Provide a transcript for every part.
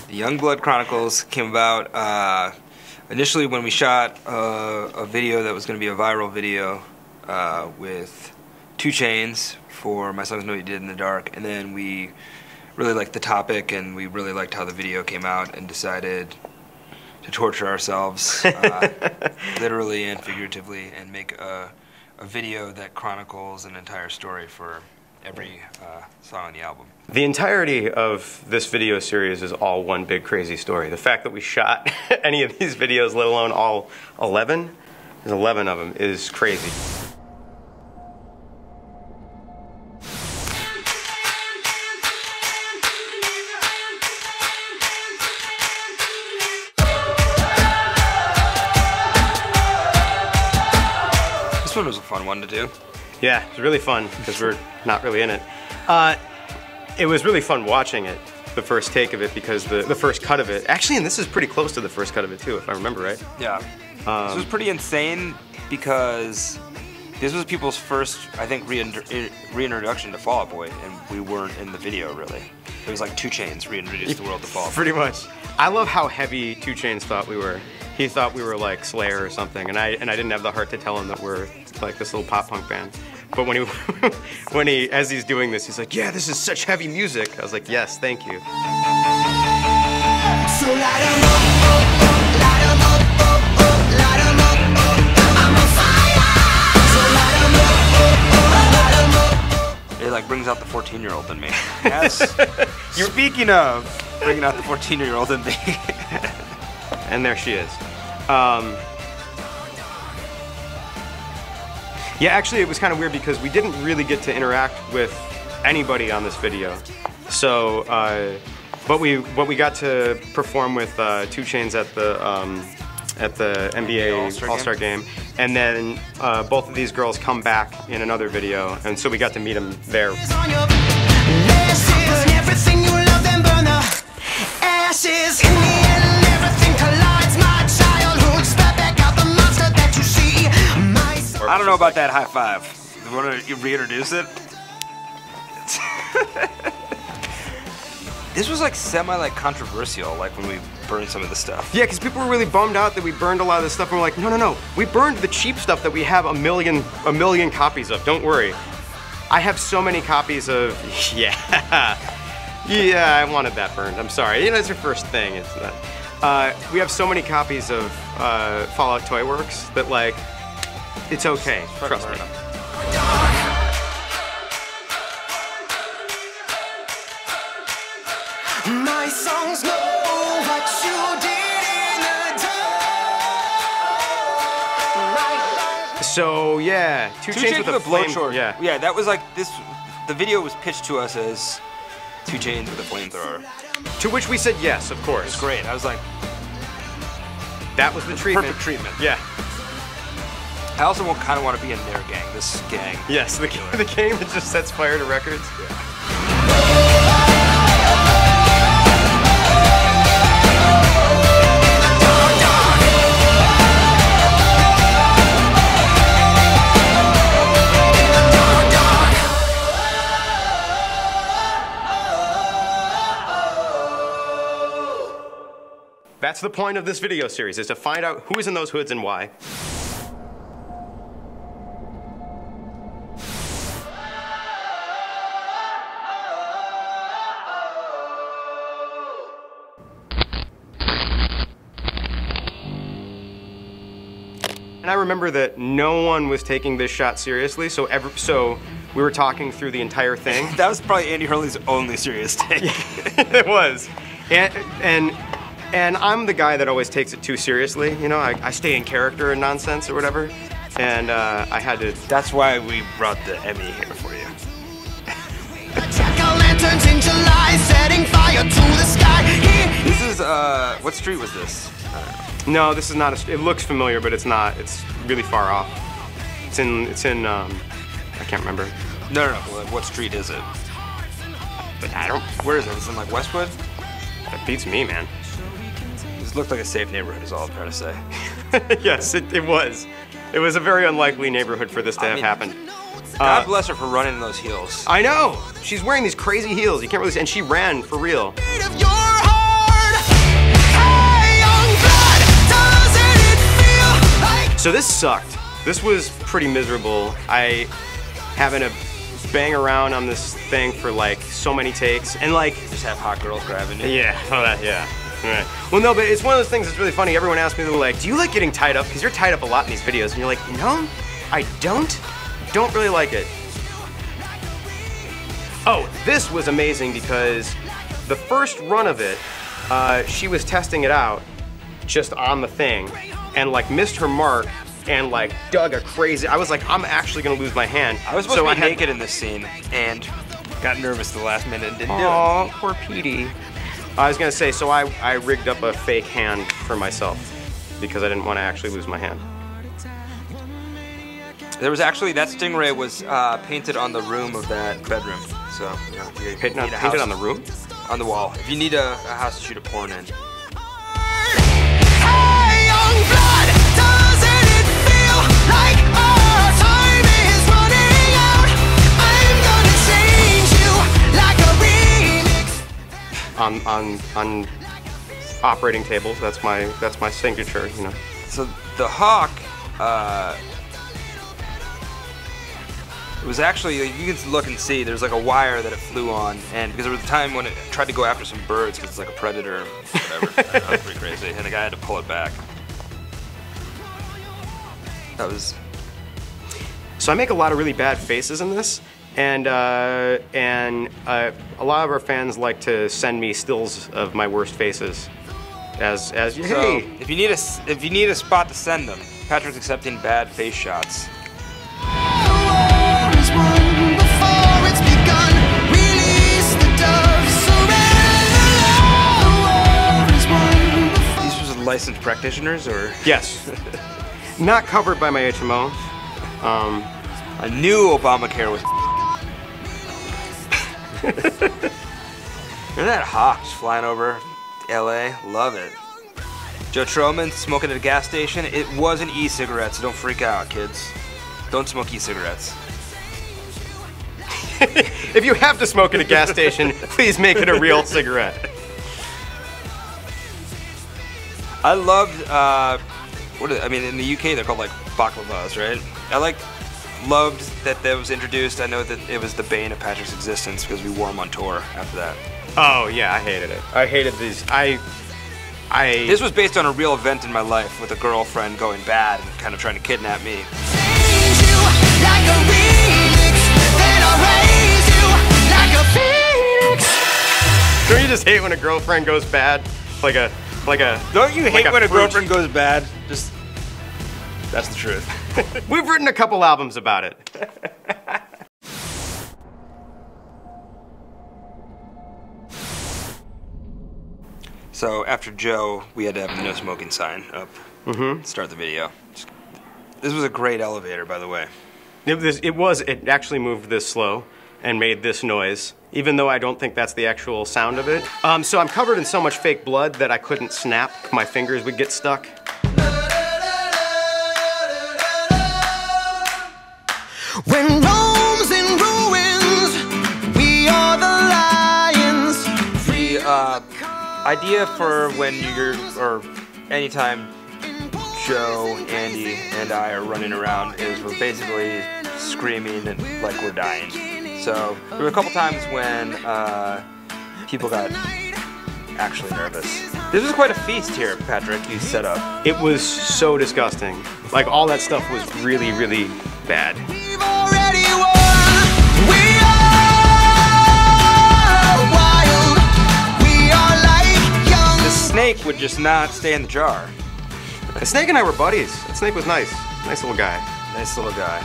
The Youngblood Chronicles came about initially when we shot a video that was going to be a viral video with 2 Chainz for My Songs Know What You Did in the Dark, and then we really liked the topic and we really liked how the video came out and decided to torture ourselves literally and figuratively and make a video that chronicles an entire story for every song on the album. The entirety of this video series is all one big crazy story. The fact that we shot any of these videos, let alone all 11, there's 11 of them, is crazy. This one was a fun one to do. Yeah, it was really fun because we're not really in it. It was really fun watching it, the first take of it, because the first cut of it, actually, and this is pretty close to the first cut of it too, if I remember right. Yeah. This was pretty insane because this was people's first, I think, reintroduction to Fall Out Boy, and we weren't in the video really. It was like 2 Chainz reintroduced the world to Fall Out Boy. Pretty much. I love how heavy 2 Chainz thought we were. He thought we were like Slayer or something, and I didn't have the heart to tell him that we're like this little pop punk band. But when as he's doing this, he's like, "Yeah, this is such heavy music." I was like, "Yes, thank you." So light 'em up, light 'em up, light 'em up, I'm on fire. So light 'em up. It like brings out the 14-year-old in me. Yes. Speaking of bringing out the 14-year-old in me. And there she is. Yeah, actually it was kind of weird because we didn't really get to interact with anybody on this video. So, but we got to perform with 2 Chainz at the NBA All-Star game. And then both of these girls come back in another video, and so we got to meet them there. I don't know about that high five. You want to reintroduce it? This was like controversial, like when we burned some of the stuff. Yeah, because people were really bummed out that we burned a lot of this stuff, and we're like, no, we burned the cheap stuff that we have a million copies of. Don't worry. I have so many copies of, yeah, I wanted that burned. I'm sorry. You know, it's your first thing. It's not. We have so many copies of Fallout Toy Works that like. It's okay, trust me. My songs know what you did in the dark. So yeah, 2 Chainz with a blowtorch. Yeah, that was like this. The video was pitched to us as 2 Chainz with a flamethrower. To which we said yes, of course. It was great. I was like, that was the treatment. Perfect treatment. Yeah. I also kind of want to be in their gang, this gang. Yes, the gang that just sets fire to records. Yeah. That's the point of this video series, is to find out who is in those hoods and why. And I remember that no one was taking this shot seriously, so we were talking through the entire thing. That was probably Andy Hurley's only serious take. It was. And I'm the guy that always takes it too seriously, you know, I stay in character and nonsense or whatever, and I had to... That's why we brought the Emmy here for you. Jack-o'-lanterns in July, setting fire to the sky. This is, what street was this? No, this is not a... It looks familiar, but it's not. It's really far off. It's in, I can't remember. No. What street is it? But I don't... Where is it? Is it in like Westwood? That beats me, man. This looked like a safe neighborhood is all I'm trying to say. Yes, it was. It was a very unlikely neighborhood for this to have happened. God bless her for running in those heels. I know! She's wearing these crazy heels. You can't really see, and she ran for real. Of your heart. So this sucked. This was pretty miserable. I having to bang around on this thing for like so many takes, and like Just have hot girls grabbing you. yeah, oh that, yeah. Right. Well, no, but it's one of those things that's really funny. Everyone asks me, they're like, do you like getting tied up? Because you're tied up a lot in these videos. And you're like, no, I don't really like it. Oh, this was amazing because the first run of it, she was testing it out just on the thing and like missed her mark and like dug a crazy, I was like, I'm actually gonna lose my hand. I was supposed to be naked in this scene and got nervous the last minute and didn't do it. Aw, poor Petey. I was gonna say, so I rigged up a fake hand for myself because I didn't want to actually lose my hand. There was actually, that stingray was painted on the room of that bedroom. So, you know, you Painted need a house on the room? on the wall. If you need a house to shoot a porn in. Hey, Youngblood, doesn't it feel like our time is running out? I'm gonna change you like a remix. On operating tables, that's my signature, you know. So the hawk, it was actually, you can look and see, there's like a wire that it flew on, and because there was a time when it tried to go after some birds because it's like a predator or whatever. That was pretty crazy, and the guy had to pull it back. That was... So I make a lot of really bad faces in this, and a lot of our fans like to send me stills of my worst faces. As So, hey, if you need a spot to send them, Patrick's accepting bad face shots. These was licensed practitioners, or yes, not covered by my HMO. I knew Obamacare was. Remember that hawk just flying over LA? Love it. Joe Troman smoking at a gas station. It was an e-cigarette, so don't freak out, kids. Don't smoke e-cigarettes. If you have to smoke at a gas station, please make it a real cigarette. I loved, I mean, in the UK they're called like baklavas, right? Loved that was introduced. I know that it was the bane of Patrick's existence because we wore them on tour after that. Oh yeah, I hated it. I hated these. This was based on a real event in my life with a girlfriend going bad and kind of trying to kidnap me. Change you like a remix, then I'll raise you like a phoenix. Don't you just hate when a girlfriend goes bad? Don't you hate when a fruit. girlfriend goes bad? Just, that's the truth. We've written a couple albums about it. So after Joe, we had to have the no smoking sign up. Start the video. This was a great elevator, by the way. It actually moved this slow and made this noise, even though I don't think that's the actual sound of it. So I'm covered in so much fake blood that I couldn't snap. My fingers would get stuck. When Rome's in ruins, we are the lions. The idea for when or anytime Joe, Andy, and I are running around is we're basically screaming and like we're dying. So there were a couple times when people got actually nervous. This was quite a feast here, Patrick, you set up. It was so disgusting. Like all that stuff was really, really bad. We've already won. We are wild. We are like young. The snake would just not stay in the jar. The snake and I were buddies. That snake was nice. Nice little guy. Nice little guy.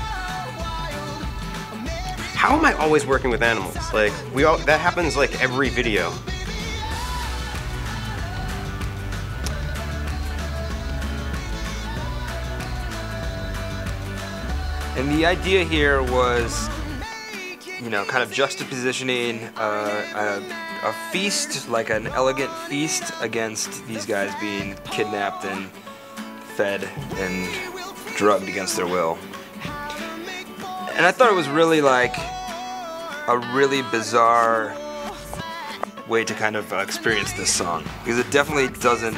How am I always working with animals? Like, that happens like every video. And the idea here was, you know, kind of juxtapositioning a feast, like an elegant feast, against these guys being kidnapped and fed and drugged against their will. And I thought it was really like a really bizarre way to kind of experience this song, because it definitely doesn't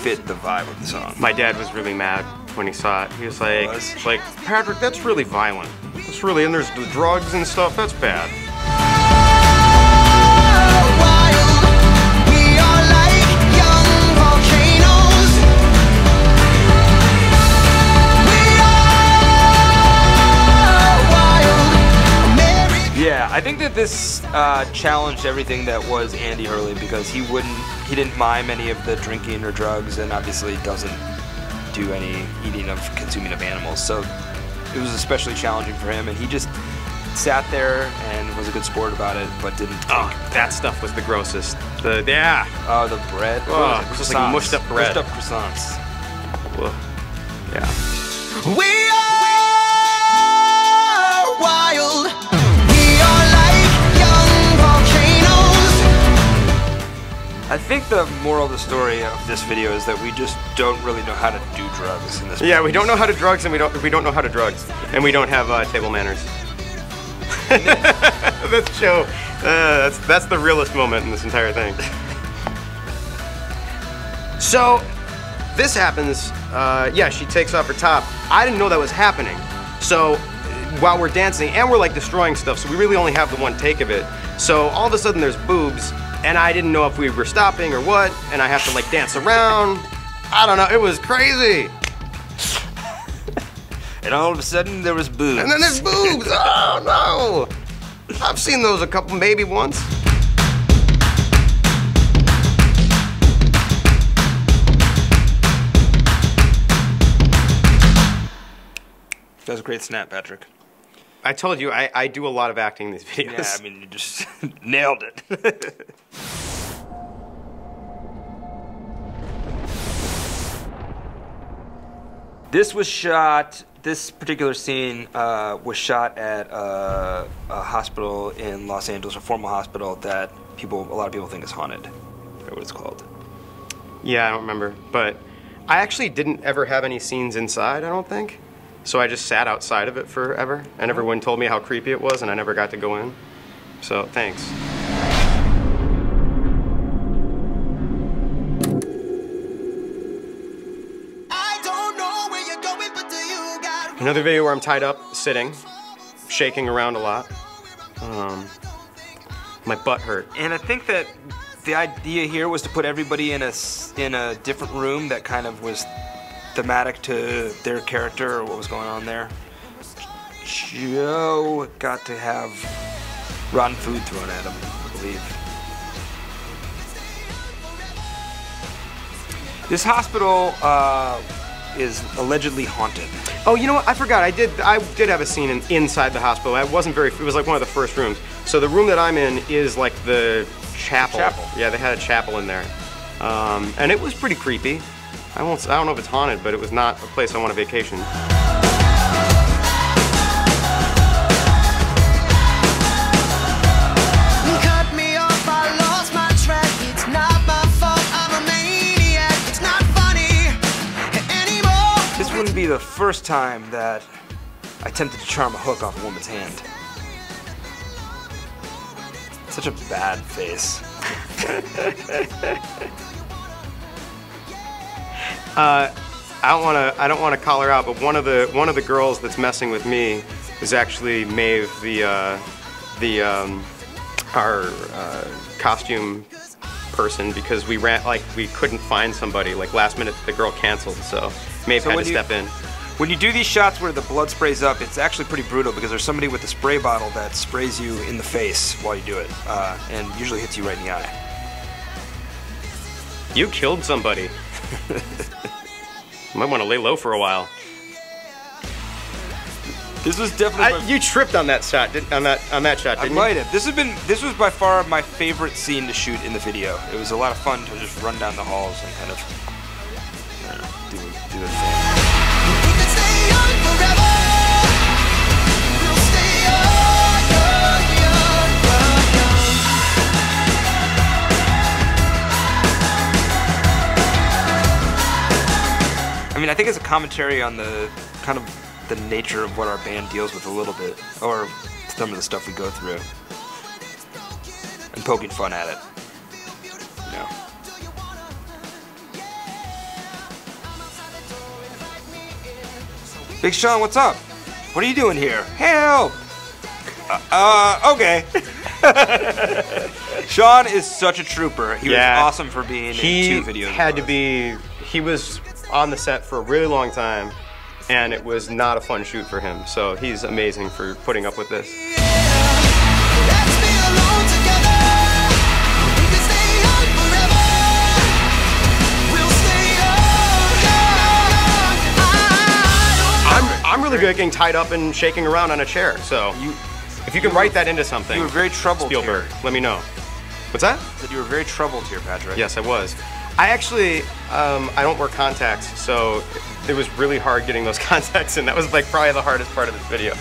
fit the vibe of the song. My dad was really mad when he saw it. He was like, Was? like, Patrick, that's really violent. That's really, and there's the drugs and stuff. That's bad. Yeah, I think that this challenged everything that was Andy Hurley because he didn't mime any of the drinking or drugs, and obviously doesn't do any eating of consuming of animals. So it was especially challenging for him, and he just sat there and was a good sport about it, but didn't take. Oh, that stuff was the grossest. Oh, the bread. Oh, it was just like mushed up bread. Mushed up croissants. Whoa. Yeah. We are wild. We are like young volcanoes. I think the moral of the story of this video is that we just don't really know how to do drugs in this. Yeah, we don't know how to drugs, and we don't know how to drugs, and we don't have table manners. That's Joe. That's the realest moment in this entire thing. So this happens. Yeah, she takes off her top. I didn't know that was happening. So while we're dancing and we're like destroying stuff, so we really only have the one take of it. So all of a sudden there's boobs, and I didn't know if we were stopping or what, and I have to like dance around. I don't know. It was crazy. And all of a sudden there was boobs. And then there's boobs. Oh no! I've seen those a couple, maybe once. That was a great snap, Patrick. I told you I do a lot of acting in these videos. Yeah, I mean, you just nailed it. This particular scene was shot at a hospital in Los Angeles, a formal hospital that a lot of people think is haunted. I forget what it's called. Yeah, I don't remember, but I actually didn't ever have any scenes inside, I don't think. So I just sat outside of it forever, and everyone told me how creepy it was, and I never got to go in. So, thanks. Another video where I'm tied up, sitting, shaking around a lot. My butt hurt. And I think that the idea here was to put everybody in a different room that kind of was thematic to their character or what was going on there. Joe got to have rotten food thrown at him, I believe. This hospital is allegedly haunted. Oh, you know what? I forgot. I did have a scene inside the hospital. It wasn't very. It was like one of the first rooms. So the room that I'm in is like the chapel. Yeah, they had a chapel in there, and it was pretty creepy. I don't know if it's haunted, but it was not a place I want to vacation. Cut me off, I lost my track. It's not my fault, I'm a maniac. It's not funny anymore. This wouldn't be the first time that I attempted to charm a hook off a woman's hand. Such a bad face. I don't want to call her out, but one of the girls that's messing with me is actually Maeve, our costume person, because we couldn't find somebody. Like last minute, the girl canceled, so Maeve had to step in. When you do these shots where the blood sprays up, it's actually pretty brutal because there's somebody with a spray bottle that sprays you in the face while you do it, and usually hits you right in the eye. You killed somebody. Might want to lay low for a while. This was definitely. You tripped on that shot, on that shot, didn't you? I might have. This was by far my favorite scene to shoot in the video. It was a lot of fun to just run down the halls and kind of do the thing. We can stay young forever. We'll stay young, young, young, young, I mean, I think it's a commentary on the kind of the nature of what our band deals with a little bit, or some of the stuff we go through, and poking fun at it. You know. Big Sean, what's up? What are you doing here? Help! Okay. Sean is such a trooper. He was awesome for being in 2 videos. He was on the set for a really long time, and it was not a fun shoot for him. So he's amazing for putting up with this. Let's be alone together. We can stay young forever. We'll stay young. I'm really good at getting tied up and shaking around on a chair. So if you can write that into something, You were very troubled Spielberg, here. let me know. What's that? That you were very troubled here, Patrick. Yes, I was. I actually, I don't wear contacts, so it was really hard getting those contacts in. That was like probably the hardest part of this video.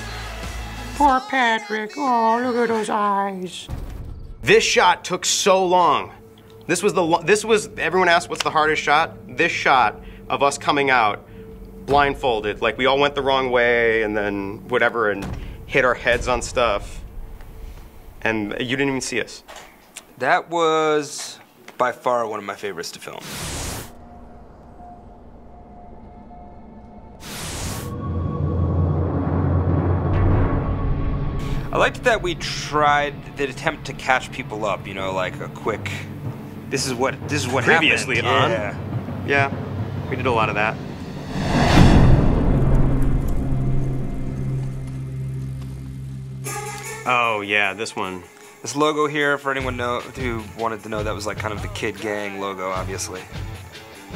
Poor Patrick, oh, look at those eyes. This shot took so long. This was, everyone asked what's the hardest shot? This shot of us coming out blindfolded, like we all went the wrong way and then whatever and hit our heads on stuff. And you didn't even see us. That was by far one of my favorites to film. I liked that we tried the attempt to catch people up, you know, like a quick. This is what Previously happened. on. Yeah, we did a lot of that. Oh yeah, this one. This logo here, for anyone who wanted to know, that was like kind of the Kid Gang logo, obviously.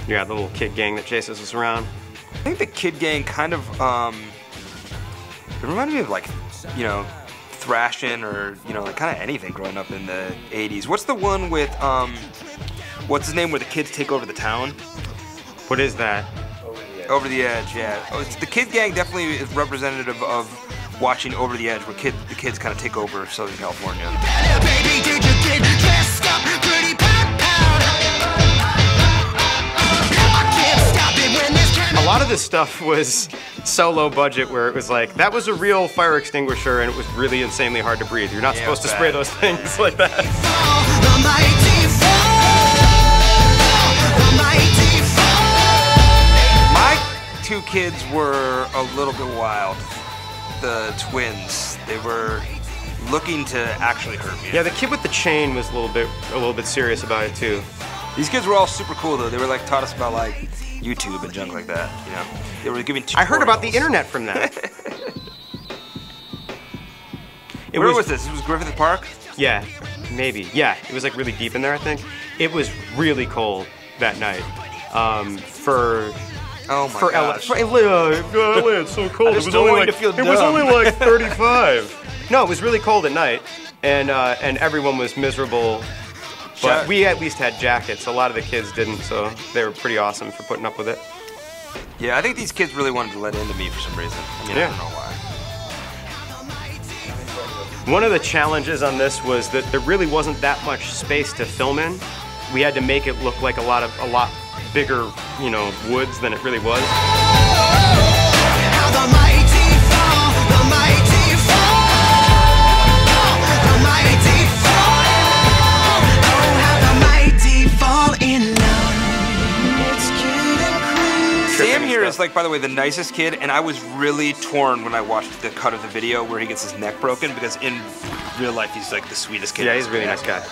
Yeah, the little kid gang that chases us around. I think the Kid Gang kind of, it reminded me of like, you know, thrashing or, you know, like kind of anything growing up in the 80s. What's the one with, what's his name, where the kids take over the town? What is that? Over the Edge, yeah. Oh, the Kid Gang definitely is representative of watching Over the Edge, where the kids kind of take over Southern California. Baby, did you get dressed up pretty packed out? I can't stop it when this kind A lot of this stuff was so low budget where it was like, that was a real fire extinguisher and it was really insanely hard to breathe. You're not supposed to spray those things like that. the mighty fall, the mighty fall. My 2 kids were a little bit wild. The twins, they were looking to actually hurt me. Yeah, the kid with the chain was a little bit serious about it too. These kids were all super cool though. They were like taught us about like YouTube and junk like that. You know, they were giving tutorials. I heard about the internet from that. Where was this? It was Griffith Park? Yeah, maybe. Yeah, it was like really deep in there, I think. It was really cold that night. Oh my for gosh. LA, it's so cold. It was only like 35. No, it was really cold at night, and everyone was miserable. But we at least had jackets. A lot of the kids didn't, so they were pretty awesome for putting up with it. Yeah, I think these kids really wanted to let into me for some reason. I mean, I don't know why. One of the challenges on this was that there really wasn't that much space to film in. We had to make it look like a lot bigger, you know, woods than it really was. How the mighty fall, the mighty fall, the mighty fall. Oh, how the mighty fall in love. It's getting crazy. Sam here is like, by the way, the nicest kid, and I was really torn when I watched the cut of the video where he gets his neck broken, because in real life he's like the sweetest kid. Yeah, he's a really nice guy.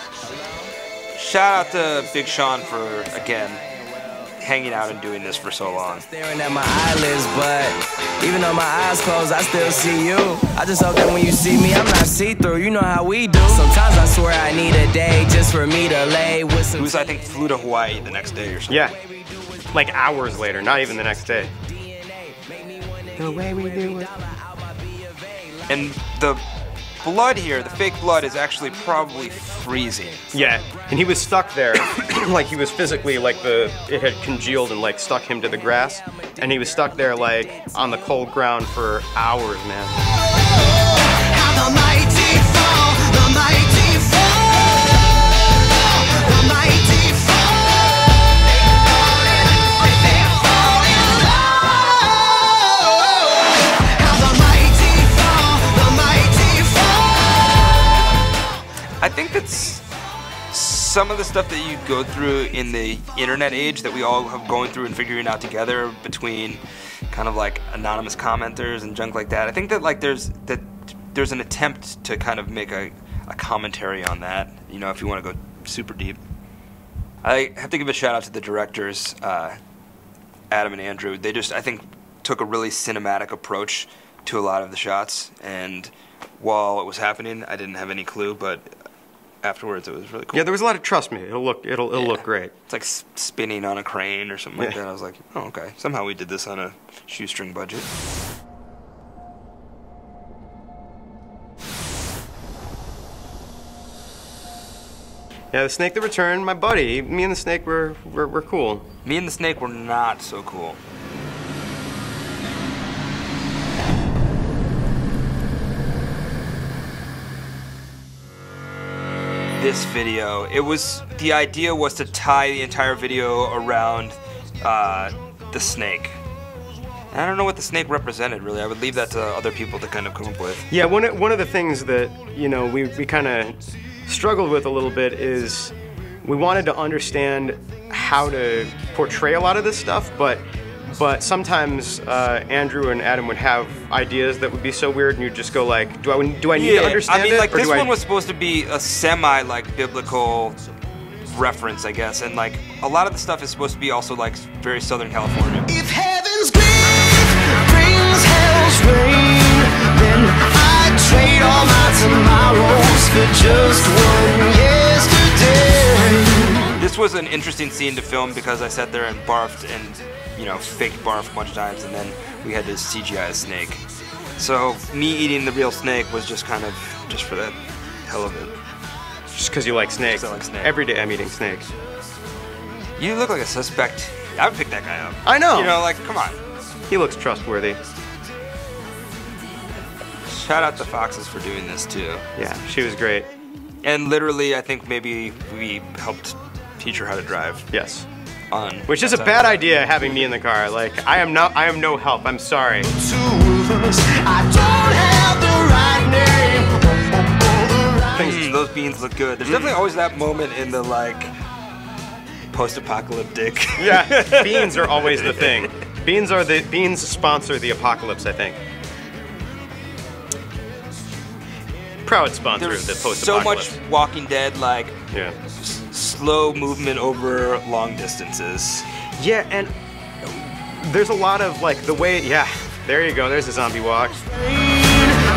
Shout out to Big Sean for, again, hanging out and doing this for so long. Staring at my eyelids, but even though my eyes closed, I still see you. I just hope that when you see me, I'm not see-through. You know how we do. Sometimes I swear I need a day just for me to lay with some. Who's, I think, flew to Hawaii the next day or something. Yeah, like hours later, not even the next day. The way we do it. And the blood here, the fake blood, is actually probably freezing. Yeah, and he was stuck there, like he was physically, like it had congealed and like stuck him to the grass, and he was stuck there like on the cold ground for hours, man. How the mighty fall, the mighty fall, the mighty fall. They fall in love. How the mighty fall, the mighty fall. I think that's some of the stuff that you go through in the internet age that we all have going through and figuring out together, between kind of like anonymous commenters and junk like that. I think that like there's an attempt to kind of make a commentary on that, you know, if you want to go super deep. I have to give a shout out to the directors, Adam and Andrew. They just, I think, took a really cinematic approach to a lot of the shots, and while it was happening, I didn't have any clue, but afterwards it was really cool. Yeah, there was a lot of trust me. It'll look great. It's like spinning on a crane or something like that. I was like, oh, okay. Somehow we did this on a shoestring budget. Yeah, the snake that returned, my buddy. Me and the snake were cool. Me and the snake were not so cool. This video, the idea was to tie the entire video around the snake. And I don't know what the snake represented, really. I would leave that to other people to kind of come up with. Yeah, one of the things that, you know, we kind of struggled with a little bit is we wanted to understand how to portray a lot of this stuff, but sometimes Andrew and Adam would have ideas that would be so weird, and you'd just go like, do I need to understand it? I mean, like, this one was supposed to be a semi, like, biblical reference, I guess, and like a lot of the stuff is supposed to be also like very Southern California. If heaven's grief brings hell's rain, then I'd trade all my tomorrows for just one yesterday. This was an interesting scene to film because I sat there and barfed and, you know, fake barfed a bunch of times, and then we had to CGI a snake. So me eating the real snake was just kind of just for the hell of it. Just because you like snakes. I like snakes. Every day I'm eating snakes. You look like a suspect. I would pick that guy up. I know. You know, like, come on. He looks trustworthy. Shout out to Foxes for doing this too. Yeah, she was great. And literally, I think maybe we helped teach her how to drive. Yes. Which is a bad idea, having me in the car. Like, I am no help. I'm sorry. I don't have the right name. Those beans look good. There's definitely always that moment in the, like, post-apocalyptic. Yeah, beans are always the thing. Beans sponsor the apocalypse, I think. Proud sponsor of the post-apocalypse. So much Walking Dead, like, yeah, slow movement over long distances. Yeah, and there's a lot of, like, the way, yeah, there you go, there's a zombie walk.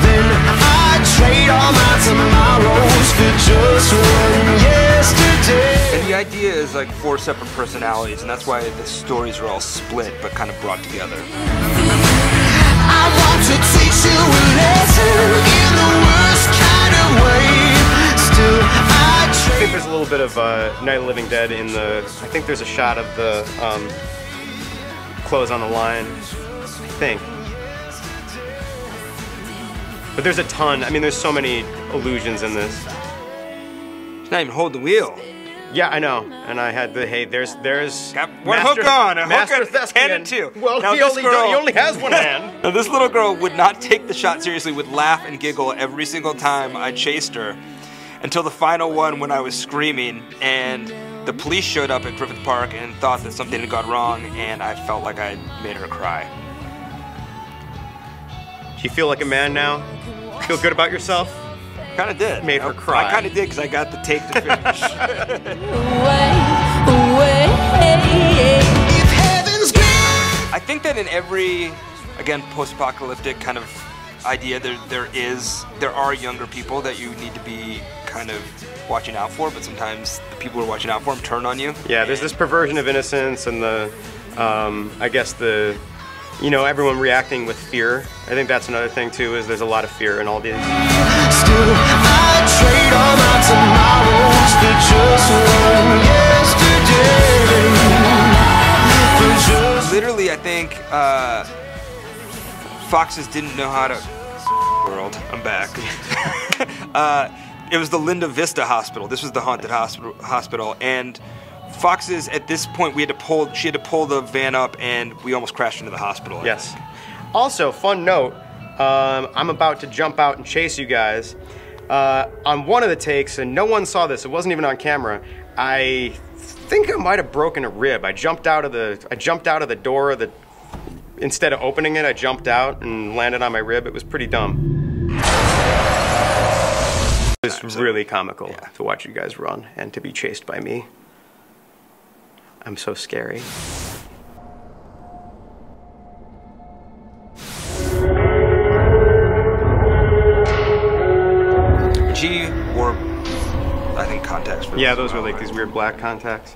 Then I trade all my tomorrows for just one yesterday. And the idea is like 4 separate personalities, and that's why the stories are all split but kind of brought together. I want to teach you a lesson in the worst kind of way. Still, I think there's a little bit of Night of the Living Dead in the, I think there's a shot of the clothes on the line, I think. But there's a ton, I mean, there's so many allusions in this. It's not even holding the wheel. Yeah, I know. And I had the, hey, there's got one hook on, a hook on, thespian. hand and two. Well, now he only has one hand. Now this little girl would not take the shot seriously, would laugh and giggle every single time I chased her, until the final one when I was screaming, and the police showed up at Griffith Park and thought that something had gone wrong, and I felt like I made her cry. Do you feel like a man now? Feel good about yourself? Kind of did. Made her cry. I kind of did because I got the take to finish. I think that in every, again, post-apocalyptic kind of idea, there are younger people that you need to be kind of watching out for, but sometimes the people who are watching out for them turn on you. Yeah, there's this perversion of innocence and the, I guess the, you know, everyone reacting with fear. I think that's another thing too, is there's a lot of fear in all these. Still, I trade all my tomorrows for just one yesterday. Literally, I think Foxes didn't know how to world. I'm back. It was the Linda Vista Hospital. This was the haunted hospital, and Foxes, at this point, she had to pull the van up, and we almost crashed into the hospital. Yes. Also, fun note, I'm about to jump out and chase you guys. On one of the takes, and no one saw this, it wasn't even on camera, I think I might have broken a rib. I jumped out of the door of the instead of opening it, I jumped out and landed on my rib. It was pretty dumb. It was really comical to watch you guys run and to be chased by me. I'm so scary. She wore, I think, contacts for this. Yeah, those were like these weird black contacts.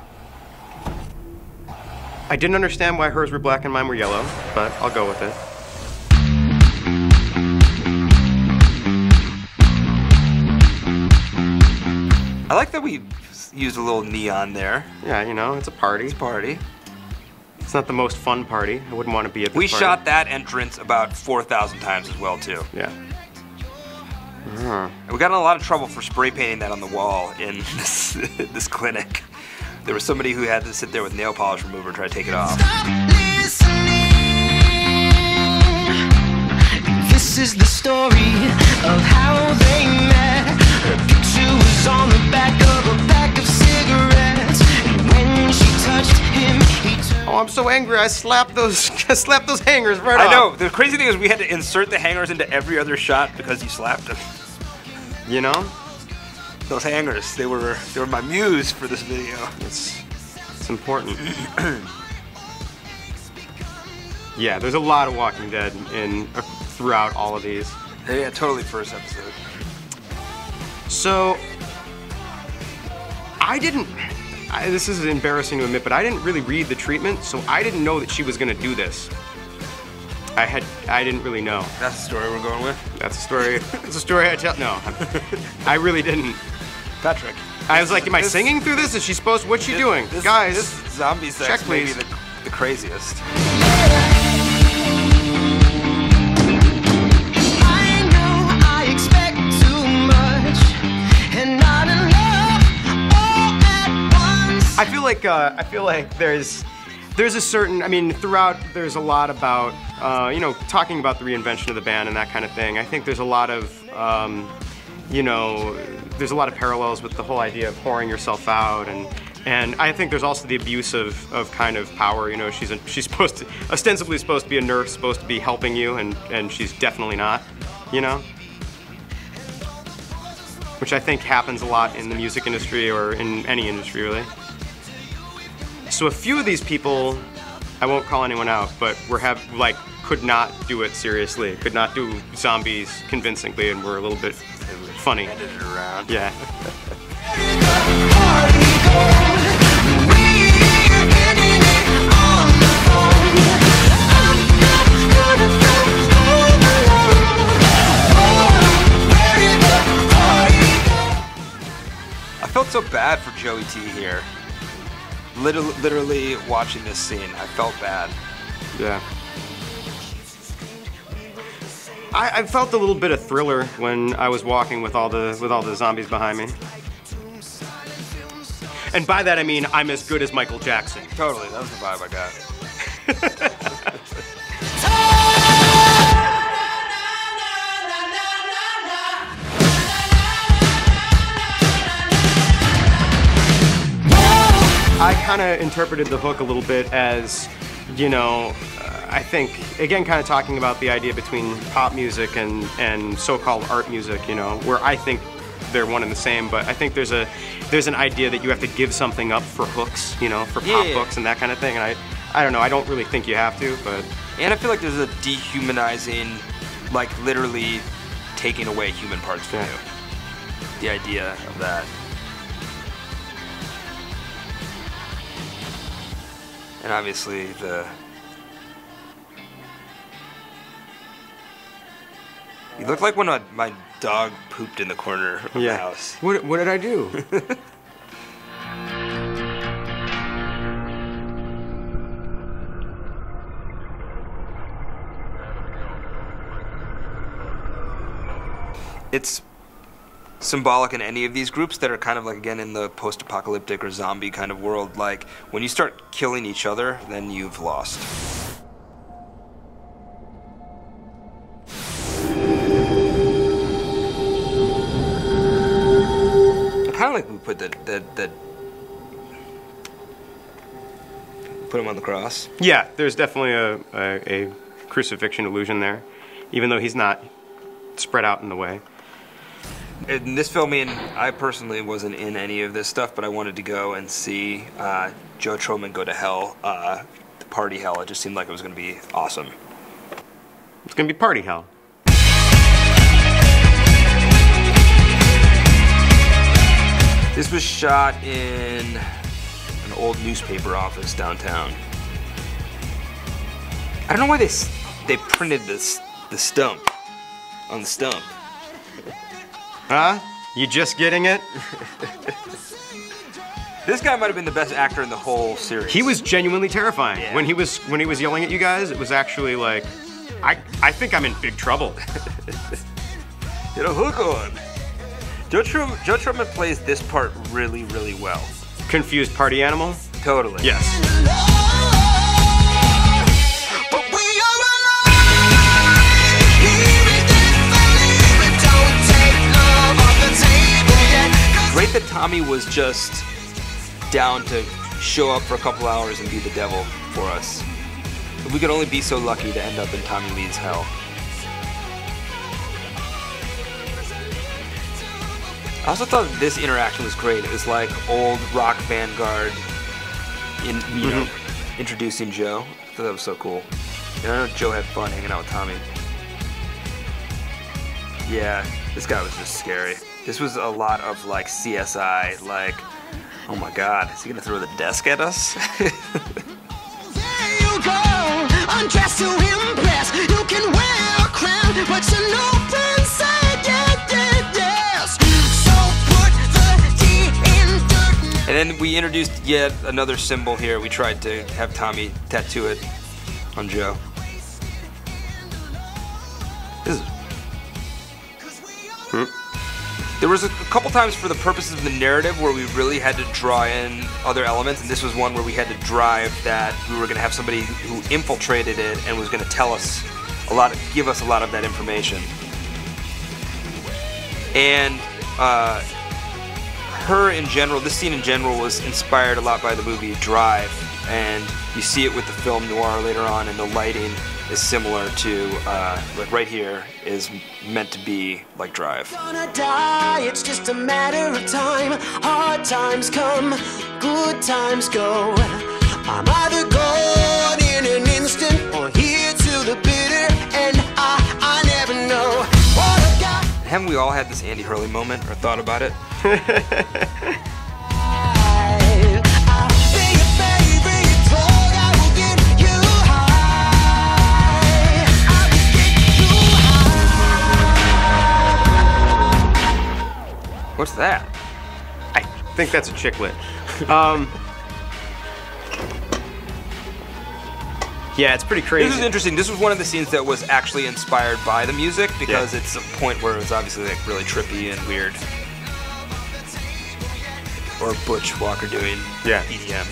I didn't understand why hers were black and mine were yellow, but I'll go with it. I like that we used a little neon there. Yeah, you know, it's a party. It's a party. It's not the most fun party. I wouldn't want to be at this We party. shot that entrance about 4,000 times as well, too. Yeah. And we got in a lot of trouble for spray painting that on the wall in this clinic. There was somebody who had to sit there with nail polish remover and try to take it off. Stop listening. This is the story of how they met. Her picture was on the back of a pack of cigarettes. And when she touched him, he turned. Oh, I'm so angry. I slapped those hangers right off. I know. The crazy thing is we had to insert the hangers into every other shot because you slapped them. You know? Those hangers, they were my muse for this video. It's important. Yeah, there's a lot of Walking Dead throughout all of these. Yeah, totally first episode. So, this is embarrassing to admit, but I didn't really read the treatment, so I didn't know that she was gonna do this. I didn't really know. That's the story we're going with? That's a story. That's a story I tell. No, I really didn't. Patrick. I was like, am I singing through this? Is she supposed? What's she doing, guys? This zombie sex check, may be please. the craziest. I know I expect too much, and not enough all at once. I feel like there's a certain. I mean, throughout there's a lot about you know, talking about the reinvention of the band and that kind of thing. I think there's a lot of you know, there's a lot of parallels with the whole idea of pouring yourself out, and I think there's also the abuse of kind of power. You know, she's ostensibly supposed to be a nurse, supposed to be helping you, and she's definitely not. You know, which I think happens a lot in the music industry or in any industry really. So a few of these people, I won't call anyone out, but could not do it seriously, could not do zombies convincingly, and were a little bit funny. Handed it around. Yeah. I felt so bad for Joey T here. Literally watching this scene, I felt bad. Yeah. I felt a little bit of Thriller when I was walking with all the zombies behind me. And by that I mean I'm as good as Michael Jackson. Totally, that was the vibe I got. I kind of interpreted the hook a little bit as, you know, I think, again, kind of talking about the idea between pop music and so-called art music, you know, where I think they're one and the same, but I think there's an idea that you have to give something up for hooks, you know, for pop hooks and that kind of thing, and I don't know, I don't really think you have to, but... And I feel like there's a dehumanizing, like literally taking away human parts from you. The idea of that. And obviously you look like when my dog pooped in the corner of the house. What did I do? It's symbolic in any of these groups that are kind of like, again, in the post-apocalyptic or zombie kind of world. Like, when you start killing each other, then you've lost. Kind of like we put that put him on the cross. Yeah, there's definitely a crucifixion illusion there, even though he's not spread out in the way. In this filming, I personally wasn't in any of this stuff, but I wanted to go and see Joe Troman go to hell, the party hell. It just seemed like it was going to be awesome. It's gonna be party hell. This was shot in an old newspaper office downtown. I don't know why they printed the stump on the stump. Huh? You just getting it? This guy might have been the best actor in the whole series. He was genuinely terrifying. Yeah. When he was yelling at you guys, it was actually like, I think I'm in big trouble. Get a hook on. Joe Truman plays this part really, really well. Confused party animal? Totally. Yes. Great that Tommy was just down to show up for a couple hours and be the devil for us. If we could only be so lucky to end up in Tommy Lee's hell. I also thought this interaction was great. It was like old rock Vanguard, you know, introducing Joe. I thought that was so cool. And I know Joe had fun hanging out with Tommy. Yeah, this guy was just scary. This was a lot of like CSI, like, oh my God, is he gonna throw the desk at us? There you go, undress to impress. You can wear a crown, but you know inside, yes. So put the key in dirt. And then we introduced yet another symbol here. We tried to have Tommy tattoo it on Joe. This is... There was a couple times for the purposes of the narrative where we really had to draw in other elements, and this was one where we had to drive that we were going to have somebody who infiltrated it and was going to tell us a lot, give us a lot of that information. And her in general, this scene in general was inspired a lot by the movie Drive, and you see it with the film noir later on, and the lighting is similar to, like right here, is meant to be like Drive. Gonna die, it's just a matter of time. Hard times come, good times go. I'm either gone in an instant or here to the bitter end. I never know what I've got. Haven't we all had this Andy Hurley moment or thought about it? What's that? I think that's a chicklet. Yeah, it's pretty crazy. This is interesting. This was one of the scenes that was actually inspired by the music because it's a point where it was obviously like really trippy and weird. Or Butch Walker doing EDM.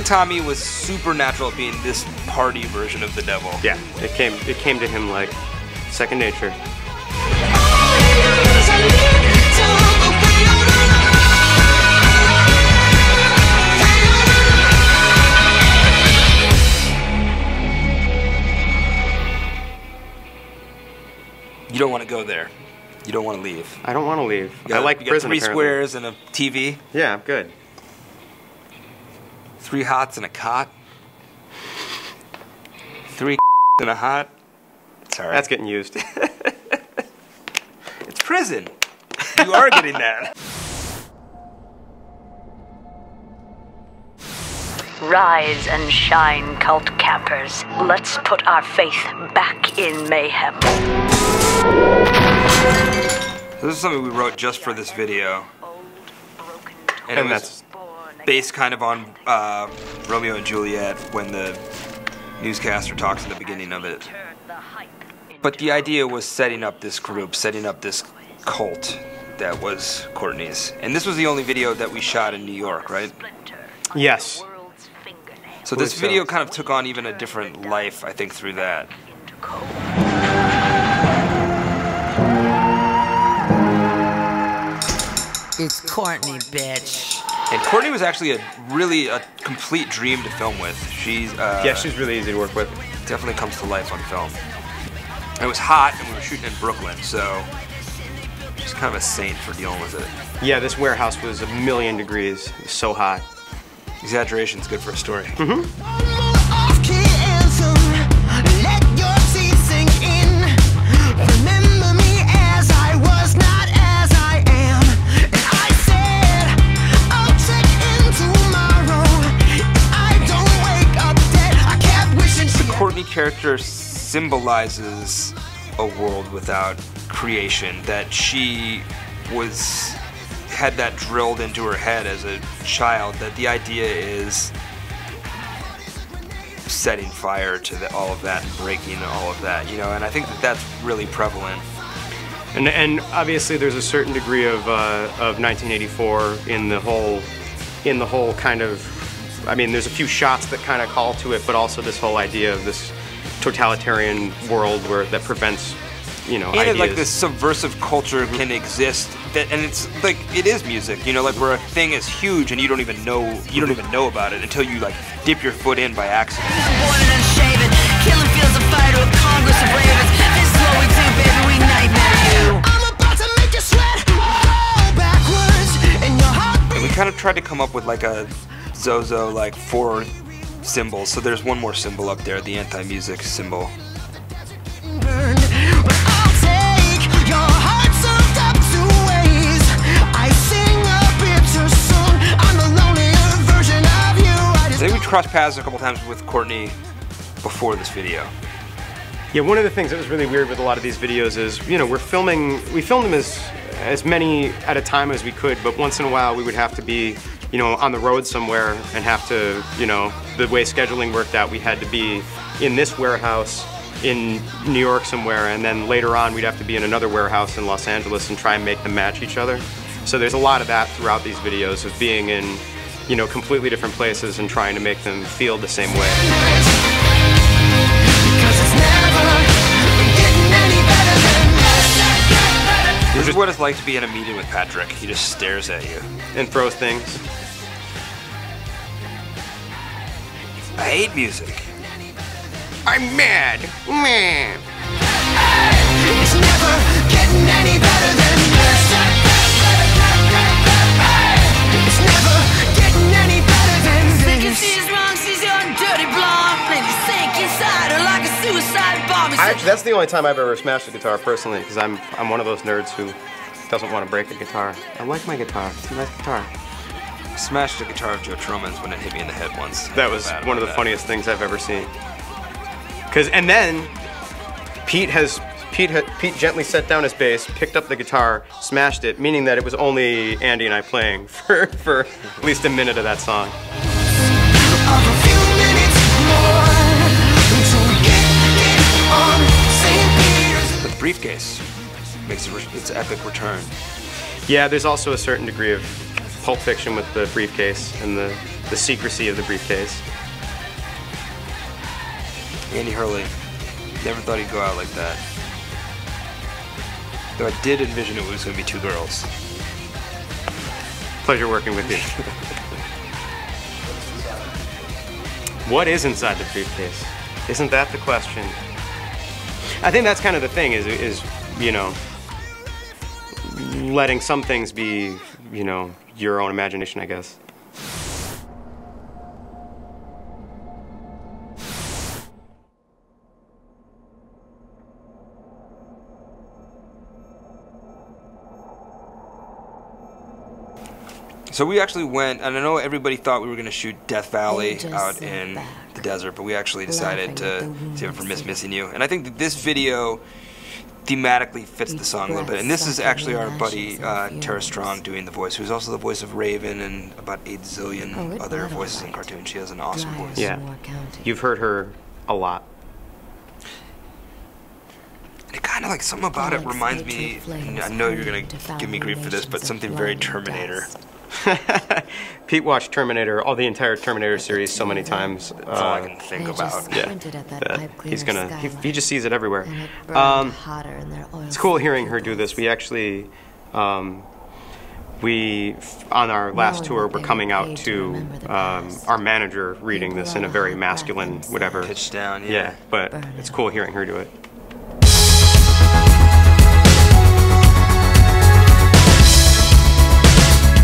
Tommy was supernatural at being this party version of the devil. Yeah, it came to him like second nature. You don't want to go there. You don't want to leave. I don't want to leave. I like you prison, got 3 apparently. squares and a TV. Yeah, I'm good. 3 hots and a cot. 3 and a hot. Sorry. That's getting used. It's prison. You are getting that. Rise and shine, cult campers. Let's put our faith back in mayhem. This is something we wrote just for this video. And it was based kind of on Romeo and Juliet when the newscaster talks in the beginning of it. But the idea was setting up this group, setting up this cult that was Courtney's. And this was the only video that we shot in New York, right? Yes. So this video kind of took on even a different life, I think, through that. It's Courtney, bitch. And Courtney was actually a complete dream to film with. She's Yeah, she's really easy to work with. definitely comes to life on film. It was hot, and we were shooting in Brooklyn, so she's kind of a saint for dealing with it. Yeah, this warehouse was 1,000,000 degrees. It was so hot. Exaggeration's good for a story. Off-key anthem. Let your teeth sink in. Remember me as I was, not as I am. And I said, I'll check in tomorrow. I don't wake up dead. I kept wishing she The Courtney character symbolizes a world without creation, that she had that drilled into her head as a child, that the idea is setting fire to all of that and breaking all of that, you know, and I think that that's really prevalent. And obviously there's a certain degree of 1984 in the whole kind of, I mean, there's a few shots that kind of call to it, but also this whole idea of this totalitarian world that prevents, you know, And ideas. like this subversive culture can exist, and it's like it is music, you know, like where a thing is huge and you don't even know about it until you like dip your foot in by accident. born and unshaven. Killing fields of fire to a Congress of ravens. This is what we do, baby, we nightmare you. I'm about to make you sweat. Roll backwards in your heartbeat. And we kind of tried to come up with like a Zozo like 4 symbols. So there's one more symbol up there, the anti-music symbol. Burned, but I'll take your heart served up 2 ways. I sing a bitter song. I'm the lonelier version of you. I I just think we crossed paths a couple times with Courtney before this video. Yeah, one of the things that was really weird with a lot of these videos is, you know, we filmed them as many at a time as we could, but once in a while we would have to be, you know, on the road somewhere and have to, you know, the way scheduling worked out, we had to be in this warehouse in New York somewhere, and then later on we'd have to be in another warehouse in Los Angeles and try and make them match each other. So there's a lot of that throughout these videos, of being in, you know, completely different places and trying to make them feel the same way. Because it's never getting any better than this. This is what it's like to be in a meeting with Patrick. He just stares at you. And throws things. I hate music. I'm mad. Man. It's never getting any better than this. It's never getting any better than this. Thinking she's wrong, she's your dirty blonde. And you sink inside her like a suicide bomb. Actually, that's the only time I've ever smashed a guitar personally, because I'm one of those nerds who doesn't want to break a guitar. I like my guitar. It's a nice guitar. Smashed a guitar of Joe Truman's when it hit me in the head once. That was one of the funniest things I've ever seen. And then Pete gently set down his bass, picked up the guitar, smashed it, meaning that it was only Andy and I playing for at least a minute of that song. Of a few minutes more until we get on St. Peter's. The briefcase makes its epic return. Yeah, there's also a certain degree of Pulp Fiction with the briefcase and the secrecy of the briefcase. Andy Hurley, never thought he'd go out like that. Though I did envision it was going to be 2 girls. Pleasure working with you. What is inside the briefcase? Isn't that the question? I think that's kind of the thing, is you know, letting some things be, you know, your own imagination, I guess. So we actually went, and I know everybody thought we were going to shoot Death Valley out in the desert, but we actually decided to save it for Miss Missing You. And I think that this video thematically fits the song a little bit. And this is actually our buddy Tara Strong doing the voice, who's also the voice of Raven and about 8 zillion other voices in cartoons. She has an awesome voice. Yeah, you've heard her a lot. It kind of like, something about it reminds me, and I know you're going to give me grief for this, but something very Terminator. Pete watched Terminator, the entire Terminator series so many times. That's all I can think about. Yeah, he just sees it everywhere. It's cool hearing her do this. We actually, we, on our last tour, we're coming out to our manager reading this in a very masculine, whatever. Pitched down, Yeah, but it's cool hearing her do it.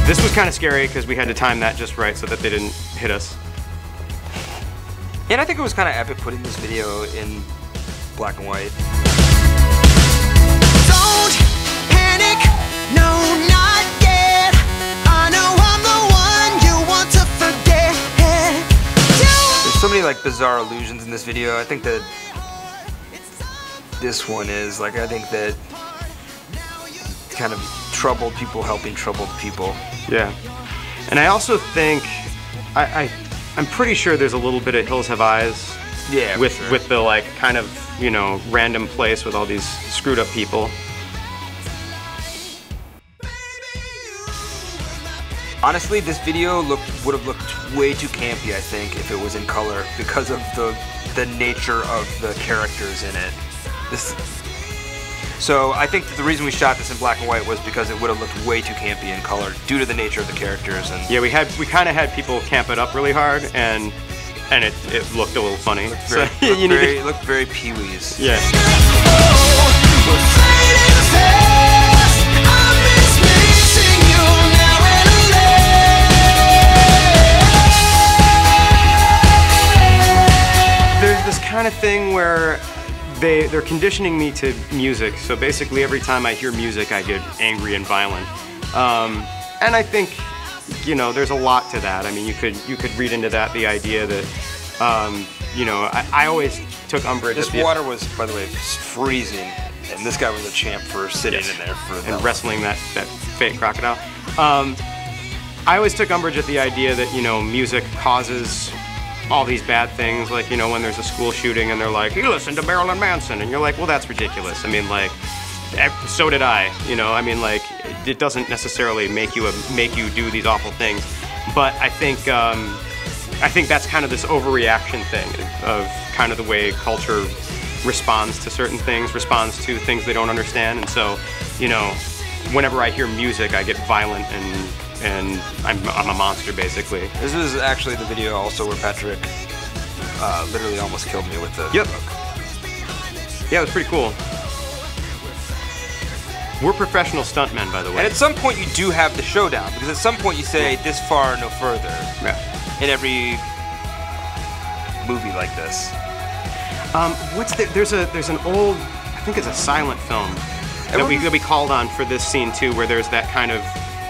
This was kind of scary because we had to time that just right so that they didn't hit us. And I think it was kind of epic putting this video in black and white. Don't panic, no, not yet. I know I'm the one you want to forget. There's so many like bizarre illusions in this video. I think that this one is like, I think that kind of troubled people helping troubled people. Yeah, and I also think I'm pretty sure there's a little bit of Hills Have Eyes. Yeah, with sure. with the like kind of, you know, random place with all these screwed up people. Honestly, this video would have looked way too campy, I think, if it was in color because of the nature of the characters in it. So I think that the reason we shot this in black and white was because it would have looked way too campy in color due to the nature of the characters. And Yeah, we kind of had people camp it up really hard, and it looked a little funny. it looked very Pee-wee's. Yeah. We're fading fast. I miss missing you now and There's this kind of thing where they're conditioning me to music, so basically every time I hear music I get angry and violent. And I think, you know, there's a lot to that. I mean, you could read into that the idea that, you know, I always took umbrage. This water was, by the way, freezing, and this guy was a champ for sitting in there for and wrestling that fake crocodile. I always took umbrage at the idea that, you know, music causes all these bad things, like, you know, when there's a school shooting and they're like, you listen to Marilyn Manson, and you're like, well, that's ridiculous. I mean, like, so did I, you know. I mean, like, it doesn't necessarily make you do these awful things, but I think that's kind of this overreaction thing of kind of the way culture responds to certain things, responds to things they don't understand, and so, you know, whenever I hear music, I get violent and I'm a monster, basically. This is actually the video also where Patrick literally almost killed me with the Yep. hook. Yeah, it was pretty cool. We're professional stuntmen, by the way. And at some point you do have the showdown, because at some point you say, this far, no further. Yeah. In every movie like this. There's an old, I think it's a silent film that we called on for this scene too, where there's that kind of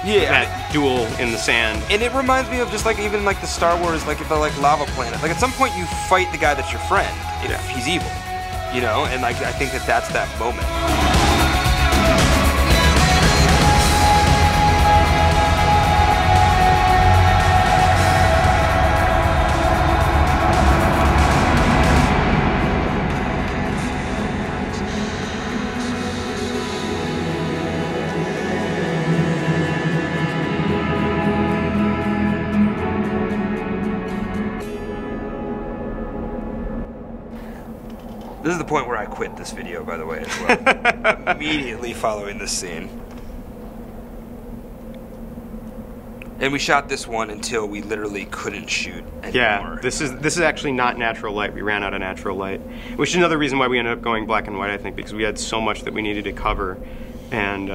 that duel in the sand. And it reminds me of just like even like the Star Wars, like the like lava planet. Like at some point you fight the guy that's your friend if he's evil, you know. And like I think that's that moment. This is the point where I quit this video, by the way, as well. Immediately following this scene. And we shot this one until we literally couldn't shoot anymore. Yeah, this is actually not natural light. We ran out of natural light, which is another reason why we ended up going black and white, I think, because we had so much that we needed to cover, and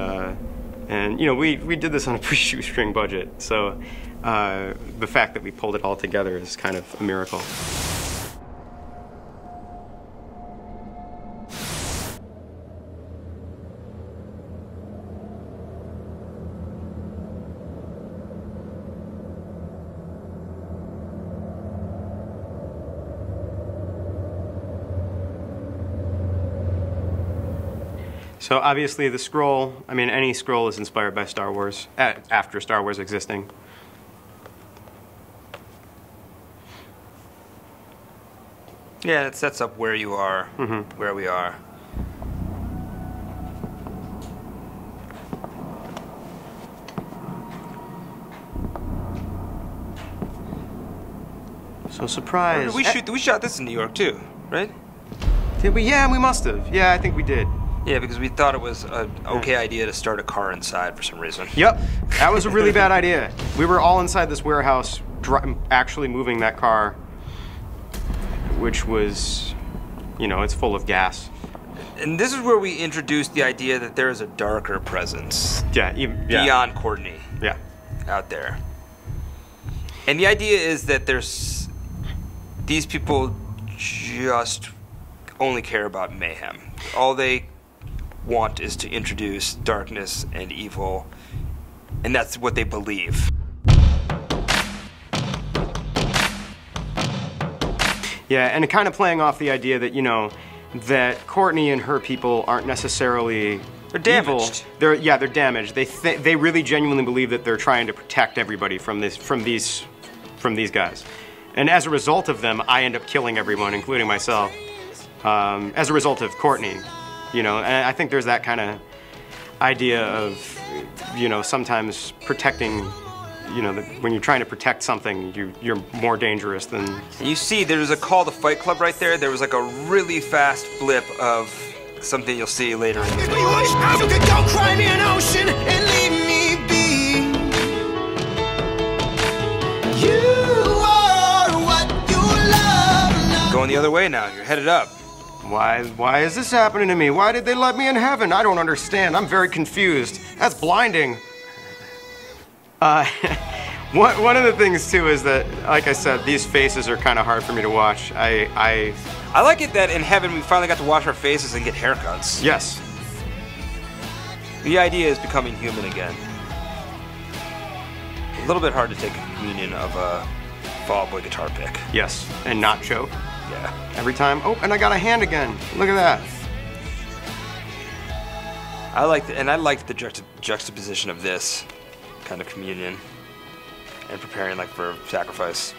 you know, we did this on a pretty shoestring budget, so the fact that we pulled it all together is kind of a miracle. So obviously the scroll, I mean any scroll is inspired by Star Wars, after Star Wars existing. Yeah, it sets up where you are, where we are. So surprise. We shot this in New York too, right? Did we? Yeah, we must have. Yeah, I think we did. Yeah, because we thought it was an okay idea to start a car inside for some reason. Yep, that was a really bad idea. We were all inside this warehouse, actually moving that car, which was, you know, it's full of gas. And this is where we introduced the idea that there is a darker presence. Yeah, beyond Courtney. Yeah. Out there. And the idea is that there's these people just only care about mayhem. All they want is to introduce darkness and evil, and that's what they believe. Yeah, and kind of playing off the idea that, you know, that Courtney and her people aren't necessarily They're damaged. Evil. They're damaged. They really genuinely believe that they're trying to protect everybody from these guys. And as a result of them, I end up killing everyone, including myself. As a result of Courtney, you know, and I think there's that kind of idea of, you know, sometimes protecting, you know, when you're trying to protect something, you're more dangerous than... You see, there's a call to Fight Club right there. There was like a really fast blip of something you'll see later in the video. You could go cry me an ocean and leave me be. You are what you love. Going the other way now. You're headed up. Why is this happening to me? Why did they let me in heaven? I don't understand. I'm very confused. That's blinding. One of the things too is that, like I said, these faces are kind of hard for me to watch. I like it that in heaven we finally got to wash our faces and get haircuts. Yes. The idea is becoming human again. A little bit hard to take a communion of a Fall Out Boy guitar pick. Yes, and not choke. Yeah. Every time. Oh, and I got a hand again. Look at that. I liked the juxtaposition of this kind of communion and preparing like for sacrifice.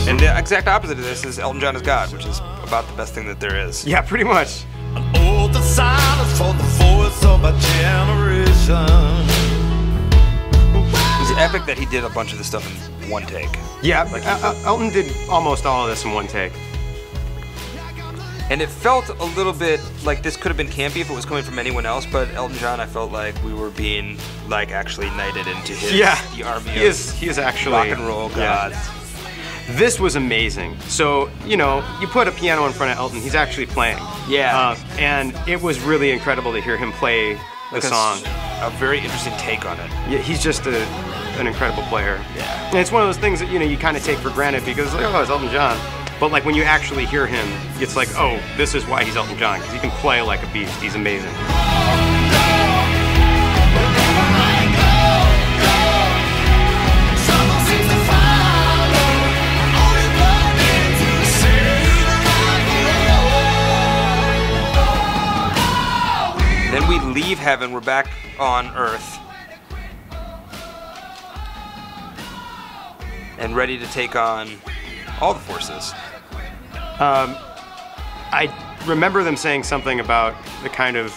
And the exact opposite of this is Elton John is God, which is about the best thing that there is. Yeah, pretty much. Oh, the silence for the voice of a generation. It was epic that he did a bunch of this stuff in one take. Yeah, Elton did almost all of this in one take. And it felt a little bit like this could have been campy if it was coming from anyone else, but Elton John, I felt like we were being like actually knighted into his the army he is actually rock and roll gods. Yeah. This was amazing. So, you know, you put a piano in front of Elton, he's actually playing. Yeah. And it was really incredible to hear him play the song. A very interesting take on it. Yeah, he's just an incredible player. Yeah. And it's one of those things that, you know, you kind of take for granted because, like, oh, it's Elton John. But, like, when you actually hear him, it's like, oh, this is why he's Elton John, because he can play like a beast. He's amazing. Then we leave heaven, we're back on Earth. And ready to take on all the forces. I remember them saying something about the kind of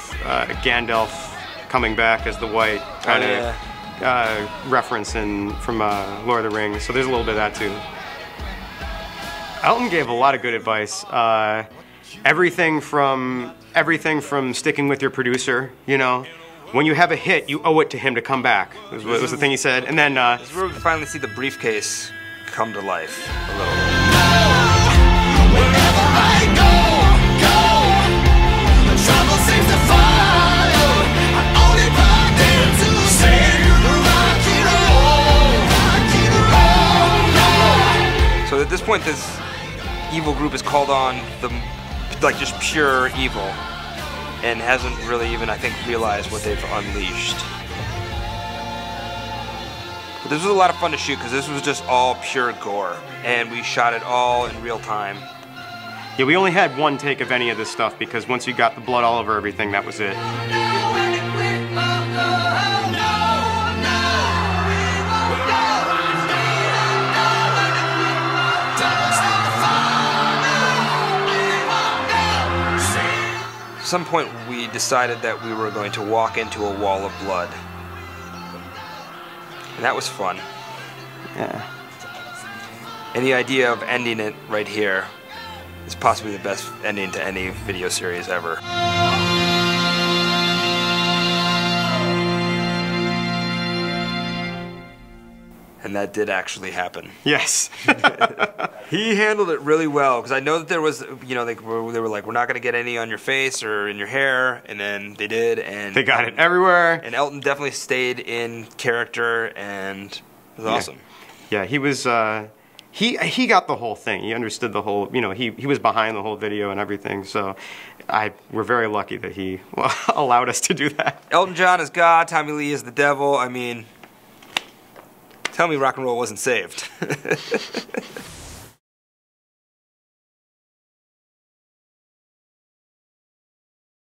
Gandalf coming back as the white kind of reference from Lord of the Rings. So there's a little bit of that too. Elton gave a lot of good advice. Everything from sticking with your producer, you know. When you have a hit, you owe it to him to come back. Was the thing he said. And then this is where we finally see the briefcase come to life a little bit. Wherever I go, the trouble seems to follow. I only brought them to sing rock and roll. So at this point, this evil group is called on like just pure evil, and hasn't really even, I think, realized what they've unleashed. But this was a lot of fun to shoot because this was just all pure gore, and we shot it all in real time. yeah, we only had one take of any of this stuff because once you got the blood all over everything, that was it. At some point, we decided that we were going to walk into a wall of blood. And that was fun. Yeah. And the idea of ending it right here is possibly the best ending to any video series ever. And that did actually happen. Yes. He handled it really well, because I know that there was, you know, they were like, we're not going to get any on your face or in your hair, and then they did, and They got it everywhere. And Elton definitely stayed in character, and it was awesome. Yeah, he was, he got the whole thing. He understood the whole, you know, he was behind the whole video and everything, so we're very lucky that he allowed us to do that. Elton John is God, Tommy Lee is the devil. I mean, tell me rock and roll wasn't saved.